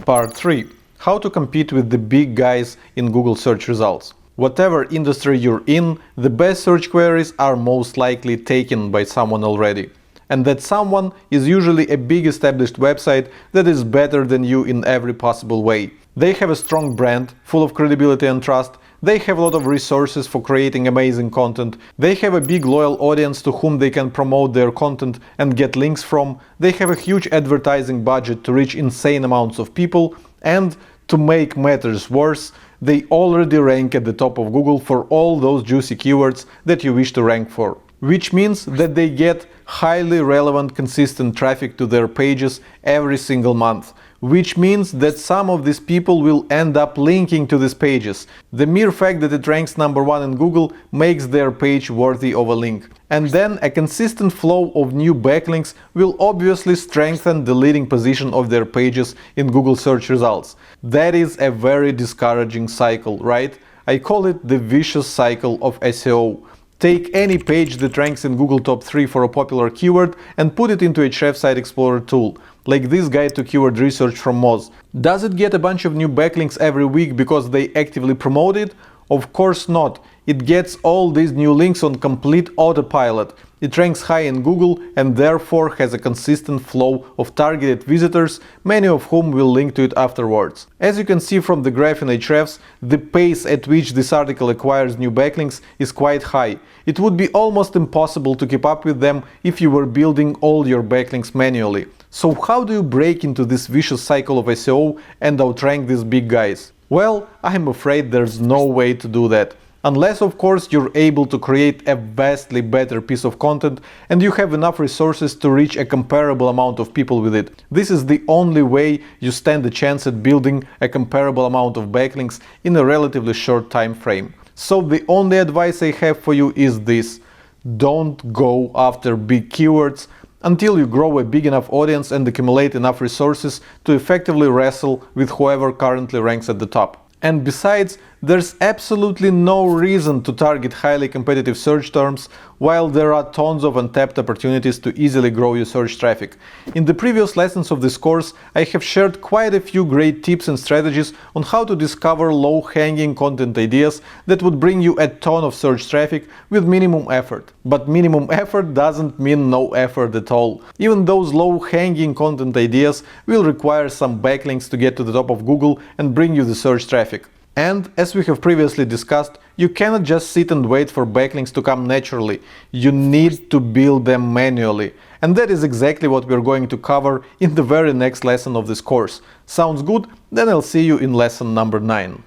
Part 3. How to compete with the big guys in Google search results. Whatever industry you're in, the best search queries are most likely taken by someone already. And that someone is usually a big established website that is better than you in every possible way. They have a strong brand, full of credibility and trust. They have a lot of resources for creating amazing content. They have a big loyal audience to whom they can promote their content and get links from. They have a huge advertising budget to reach insane amounts of people. And to make matters worse, they already rank at the top of Google for all those juicy keywords that you wish to rank for. Which means that they get highly relevant, consistent traffic to their pages every single month. Which means that some of these people will end up linking to these pages. The mere fact that it ranks #1 in Google makes their page worthy of a link. And then a consistent flow of new backlinks will obviously strengthen the leading position of their pages in Google search results. That is a very discouraging cycle, right? I call it the vicious cycle of SEO. Take any page that ranks in Google Top 3 for a popular keyword and put it into a Ahrefs Site Explorer tool, like this guide to keyword research from Moz. Does it get a bunch of new backlinks every week because they actively promote it? Of course not. It gets all these new links on complete autopilot. It ranks high in Google and therefore has a consistent flow of targeted visitors, many of whom will link to it afterwards. As you can see from the graph in Ahrefs, the pace at which this article acquires new backlinks is quite high. It would be almost impossible to keep up with them if you were building all your backlinks manually. So how do you break into this vicious cycle of SEO and outrank these big guys? Well, I'm afraid there's no way to do that. Unless, of course, you're able to create a vastly better piece of content and you have enough resources to reach a comparable amount of people with it. This is the only way you stand a chance at building a comparable amount of backlinks in a relatively short time frame. So the only advice I have for you is this: don't go after big keywords until you grow a big enough audience and accumulate enough resources to effectively wrestle with whoever currently ranks at the top. And besides, there's absolutely no reason to target highly competitive search terms while there are tons of untapped opportunities to easily grow your search traffic. In the previous lessons of this course, I have shared quite a few great tips and strategies on how to discover low-hanging content ideas that would bring you a ton of search traffic with minimum effort. But minimum effort doesn't mean no effort at all. Even those low-hanging content ideas will require some backlinks to get to the top of Google and bring you the search traffic. And as we have previously discussed, you cannot just sit and wait for backlinks to come naturally. You need to build them manually. And that is exactly what we're going to cover in the very next lesson of this course. Sounds good? Then I'll see you in lesson number 9.